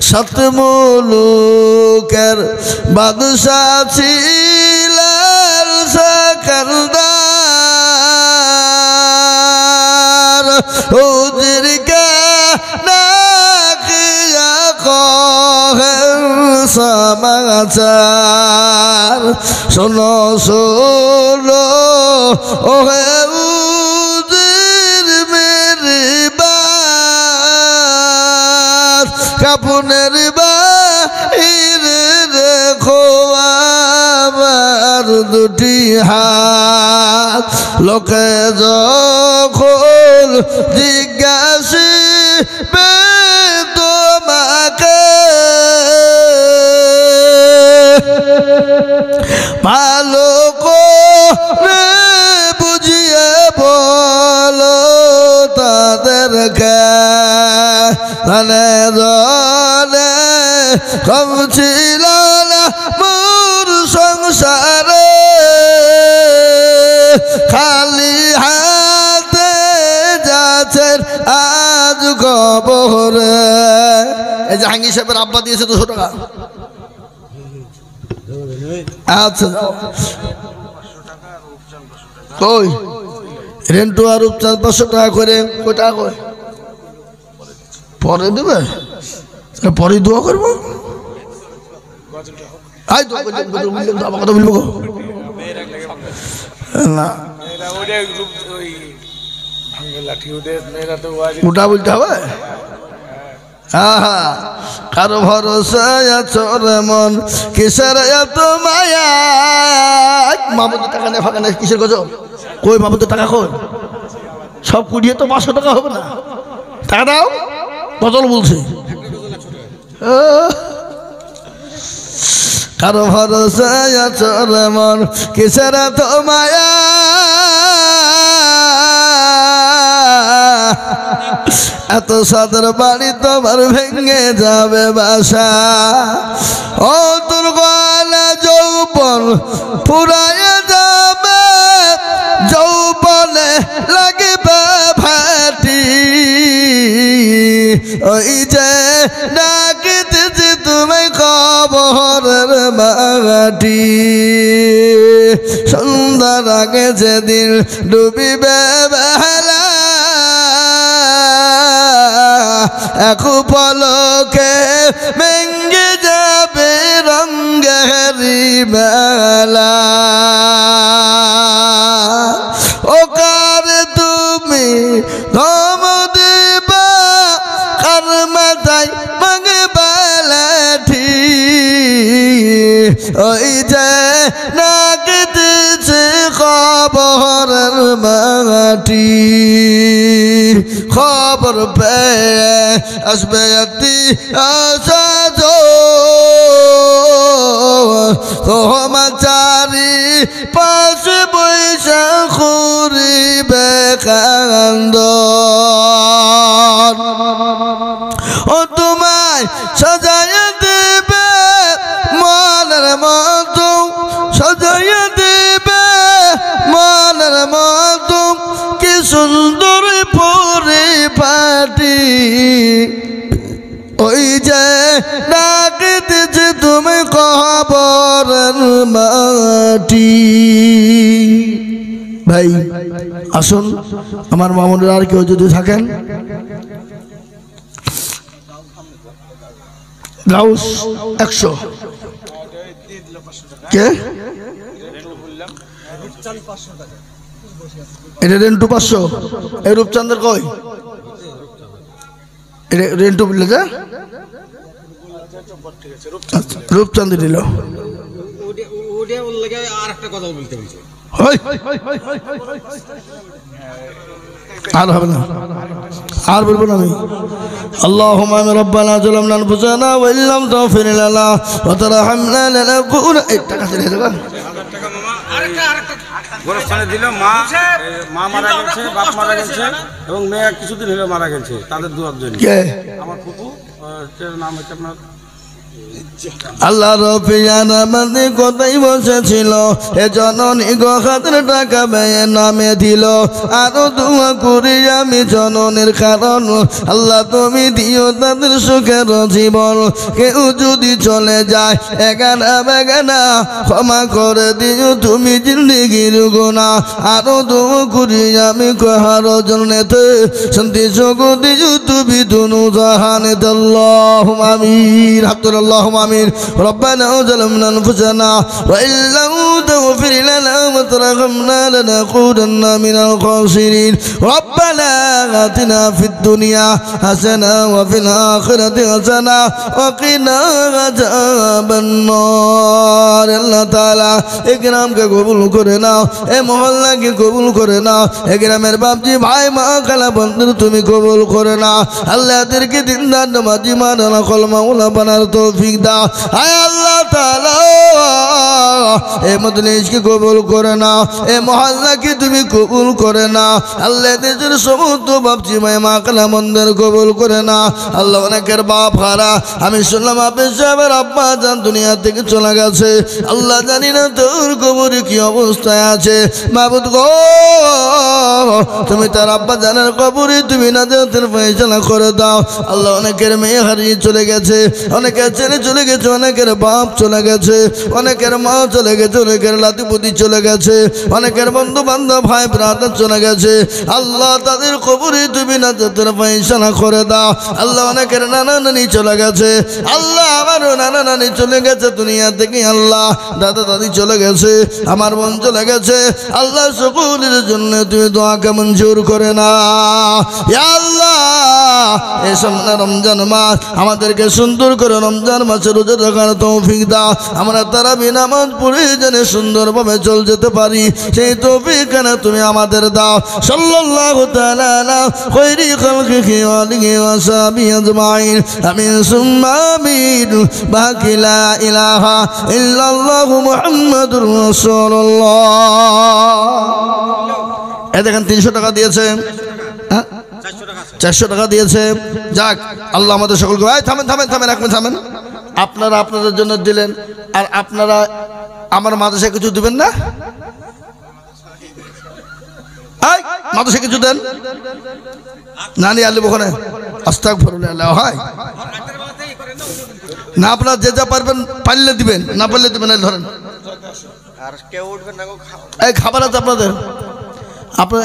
সাত মুলুকের বাদশা ছিলেন সেকেন্দার হুজুরকে নাকিয়া কহেন সমাচার শোনো শোনো ওহে কাপুনের বাহিরে রেখো আমার দুটি হাত লোকে যখন জিজ্ঞাসিবে তোমাকে ভালো করে বুঝিয়ে বলো তাদেরকে ধনে ধনে কম ছিল না মোর সংসারে খালি হাতে যাচ্ছেন আজ কবরে। এই জাহাঙ্গীর সাহেবের আব্বা দিয়েছে 200 টাকা। আচ্ছা কই রেন্টু আর উপচান 500 টাকা করে কই টাকা কই পরে দেবে পরে দোয়া করবো কথা বলবো না ওটা বলতে হবে। কারো ভরসা চরে মন কিসের এত মায়া মামুদের টাকা নেই ফাঁকা নেই কিসের গজব কই মামুদের টাকা কই সব কুড়িয়ে তো 500 টাকা হবে না টাকা দাও গজল বলছে কারো ভরসা চরে মন কিসের এত মায়া এত সাদের বাড়ি তোমার ভেঙে যাবে বাসা ও তোর গলা যৌবন ফুরায় যাবে যৌবনে লাগবে ভাটি ওই যে ডাকিতেছি তুমি কবরের মাটি সন্ধ্যার আগে যেদিন ডুবিবে বেলা এক পলকে ভেঙে যাবে রঙ্গেরি মেলা ও কার তুমি ধম দিবা কার মাথায় মাগবা লাঠি ওই যে নাগিতেছে খবরের মাটি খবর পেয়ে আসবে অতি আশা তোমাচারি পাশে বৈশা করিবে কান্দন ও তোমায় সাজাইয়া দেবে মনের মতো সাজাইয়া দেবে মনের মতো কি সুন্দর পরিপাটি ওই যে ডাকিতেছে তুমি কবরের মাটি। ভাই আসুন আমার মামুনের আর কেউ যদি থাকেন গাউস 100 কে এটা রেন্টু 500 এই রূপচাঁদের কই রেন্টু বললে যে রূপচাঁদ নিল আর হবে না আর বলবো না আমি আল্লাহুম্মা রাব্বানা যালামনা আনফুসানা ওয়া ইল্লাম তাগফির লানা ওয়া তারহামনা লানাকুনা এই টাকা ছেড়ে দেবা গোরস্থানে দিল মা মারা গেছে বাপ মারা গেছে এবং মেয়ে কিছুদিন হলো মারা গেছে তাদের দুয়ার জন্য কে আমার ফুপু নাম হচ্ছে আপনার আল্লাহ রফিয়ান আমাদের কোথায় বসেছিল এ জননী গো হাতের টাকা ব্যয়ে নামে দিল আরো দোয়া করি আমি জননের কারণ আল্লাহ তুমি দিও তাদের সুখের জীবন কেউ যদি চলে যায় এগানা বেগানা ক্ষমা করে দিও তুমি জিন্দিগির গুনাহ আরো দোয়া করি আমি কাহার জন্যতে শান্তি সুখ দিও তুমি দুনু জাহানেতে আল্লাহুম্মা আমিন আব্দুল্লাহুম্মা আমিন ربنا ظلمنا أنفسنا وإن لم تغفر لنا وترحمنا لنكونن من الخاسرين ربنا آتنا في الدنيا حسنة وفي الآخرة حسنة وقنا عذاب النار الله تعالى إكرام के कबूल करे नाओ ए मोहल्ला के कबूल करे नाओ इकरामेर बापजी भाई माँ खाला बंधु তুমি কবুল করে নাও আল্লাহ এদেরকে দিনদার নামাজি মাওলানা কলমা ওলা বানার তৌফিক দাও আয় আল্লাহ তাআলা এ মজলিসকে কবুল করে নাও এ মহল্লাকে তুমি কবুল করে নাও আল্লাহ দেশের সমস্ত বাপজি ভাই মা খালা বন্ধুদের কবুল করে নাও আল্লাহ অনেকের বাপ হারা আমি শুনলাম আপনি সাহেবের আব্বা জান দুনিয়া থেকে চলে গেছে আল্লাহ জানি না তোর কবরে কি অবস্থায় আছে মাবুদ গো তুমি তার আব্বা জানের কবরে তুমি নাজাতের ফয়সালা করে দাও আল্লাহ অনেকের মেয়ে হারিয়ে চলে গেছে অনেকের ছেলে চলে গেছে অনেকের বাপ চলে গেছে অনেকের মা চলে গেছে অনেকের লাতিপুতি চলে গেছে অনেকের বন্ধু বান্ধব ভাই ব্রাদার চলে গেছে আল্লাহ তাদের কবরে তুমি নাজাতের ফয়সালা করে দাও আল্লাহ অনেকের নানা নানি চলে গেছে আল্লাহ আমারও নানা নানি চলে গেছে দুনিয়া থেকে আল্লাহ দাদা দাদি চলে গেছে আমার বোন চলে গেছে আল্লাহ সকলের জন্য তুমি দোয়াকে মঞ্জুর করে না ইয়া আল্লাহ এই সামনে রমজান মাস আমাদেরকে সুন্দর করে রমজান মাসে রোজা রাখার তৌফিক দাও আমরা তারাবি নামাজ পড়ে যেন সুন্দরভাবে চল যেতে পারি সেই তৌফিক কেন তুমি আমাদের দাও সাল্লাল্লাহু তাআলা আলা খায়রি খালকিহি ওয়া আলিহি ওয়া সাহবিহি আজমাইন আমিন সুম্মা আমিন বাকি লা ইলাহা ইল্লাল্লাহু মুহাম্মাদুর রাসূলুল্লাহ। এ দেখেন 300 টাকা দিয়েছে, 400 টাকা দিয়েছে। যাক আল্লাহ আমাদের সকলকে থামেন থামেন থামেন এক মিনিট থামেন। আপনারা আপনাদের জন্য দিলেন আর আপনারা আমার মাদ্রাসায় কিছু দিবেন না? মাদ্রাসায় কিছু দেন নানি আলি ওখানে আস্তাগফিরুল্লাহ হয় না। আপনারা যে যা পারবেন পারলে দিবেন, না পারলে দিবেন না। ধরেন আর কেউ উঠবেন না, এই খাবার আছে আপনাদের, আপনারা